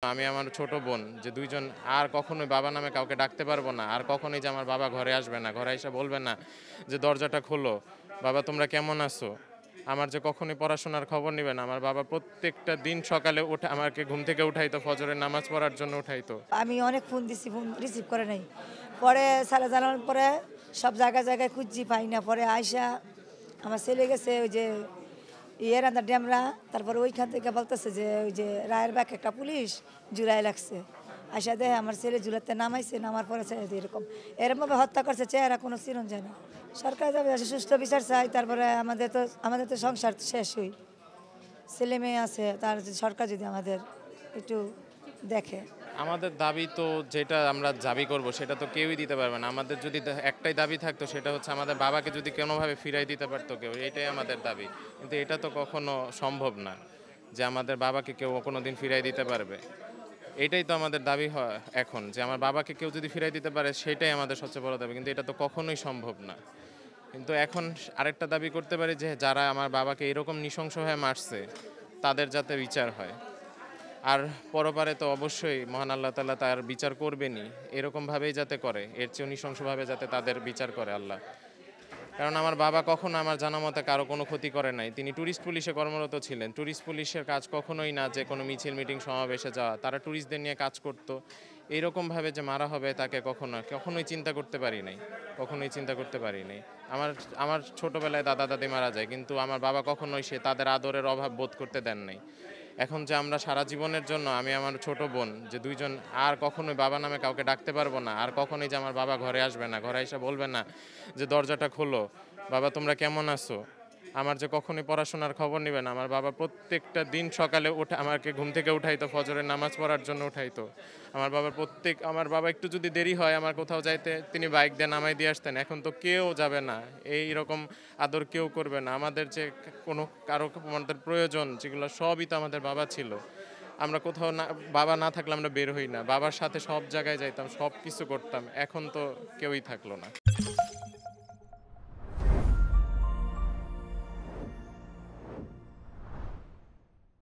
আমি আমার ছোট বোন যে ২ জন আর কখনোই বাবা নামে কাউকে ডাকতে পারবো না। আর কখনোই যে আমার বাবা ঘরে আসবে না। ঘরে আইসা বলবে না যে, "দরজাটা খোলো। বাবা তোমরা কেমন আছো?" আমার যে কখনোই পড়াশোনার খবর নিবে না। আমার বাবা প্রত্যেকটা দিন সকালে উঠে আমাকে ঘুম থেকে উঠাইতো, ফজরের নামাজ পড়ার জন্য উঠাইতো। আমি অনেক ফোন দিছি, ফোন রিসিভ করে নাই। পরে সালা জানানোর পরে সব জায়গায় জায়গায় খুঁজছি পাই না। পরে আইসা আমার ছেলে গেছে ওই যে রান্দার ড্যামরা, তারপরে ওইখান থেকে বলতেছে যে ওই যে রায়ের বাগ একটা পুলিশ জুলাই লাগছে। আইসা দেখে আমার ছেলে জুলাতে নামাইছে, নামার পরে এরকম এরকমভাবে হত্যা করছে, চেহারা কোনো চিরন যায় না। সরকার যাবে সুষ্ঠু বিচার চাই, তারপরে আমাদের তো সংসার শেষ হই, ছেলে মেয়ে আছে, তার সরকার যদি আমাদের একটু দেখে। আমাদের দাবি তো যেটা আমরা দাবি করব সেটা তো কেউই দিতে পারবে না। আমাদের যদি একটাই দাবি থাকতো সেটা হচ্ছে আমাদের বাবাকে যদি কোনোভাবে ফিরাই দিতে পারতো কেউ, এটাই আমাদের দাবি। কিন্তু এটা তো কখনো সম্ভব না যে আমাদের বাবাকে কেউ কোনোদিন ফিরাই দিতে পারবে। এটাই তো আমাদের দাবি এখন যে আমার বাবাকে কেউ যদি ফিরাই দিতে পারে সেটাই আমাদের সবচেয়ে বড় দাবি। কিন্তু এটা তো কখনোই সম্ভব না। কিন্তু এখন আরেকটা দাবি করতে পারি যে যারা আমার বাবাকে এরকম নৃশংসভাবে মারছে তাদের যাতে বিচার হয়। আর পরপারে তো অবশ্যই মহান আল্লাহ তাআলা তার বিচার করবেনই। এরকমভাবেই যাতে করে, এর চেয়েও নৃশংসভাবে যাতে তাদের বিচার করে আল্লাহ। কারণ আমার বাবা কখনো আমার জানা মতে কারো কোনো ক্ষতি করে নাই। তিনি টুরিস্ট পুলিশে কর্মরত ছিলেন। টুরিস্ট পুলিশের কাজ কখনোই না যে কোনো মিছিল, মিটিং, সমাবেশে যাওয়া। তারা টুরিস্টদের নিয়ে কাজ করত। এইরকমভাবে যে মারা হবে তাকে কখনোই চিন্তা করতে পারি নাই। কখনোই চিন্তা করতে পারি নাই। আমার আমার ছোটবেলায় দাদা-দাদি মারা যায়। কিন্তু আমার বাবা কখনোই তাদের আদরের অভাব বোধ করতে দেন নাই। এখন যে আমরা সারা জীবনের জন্য আমি আমার ছোট বোন যে ২ জন আর কখনোই বাবা নামে কাউকে ডাকতে পারবো না। আর কখনোই যে আমার বাবা ঘরে আসবে না। ঘরে আইসা বলবে না যে, "দরজাটা খোলো। বাবা তোমরা কেমন আছো?" আমার যে কখনোই পড়াশোনার খবর নিবে না। আমার বাবা প্রত্যেকটা দিন সকালে উঠে আমাকে ঘুম থেকে উঠাইতো, ফজরের নামাজ পড়ার জন্য উঠাইতো। আমার বাবা একটু যদি দেরি হয় আমার কোথাও যাইতে তিনি বাইক দিয়ে নামায় দিয়ে আসতেন। এখন তো কেউ যাবে না। এইরকম আদর কেউ করবে না। আমাদের যে কারো আমাদের প্রয়োজন যেগুলো সবই তো আমাদের বাবা ছিল। আমরা কোথাও না, বাবা না থাকলে আমরা বের হই না। বাবার সাথে সব জায়গায় যাইতাম, সবকিছু করতাম। এখন তো কেউই থাকলো না।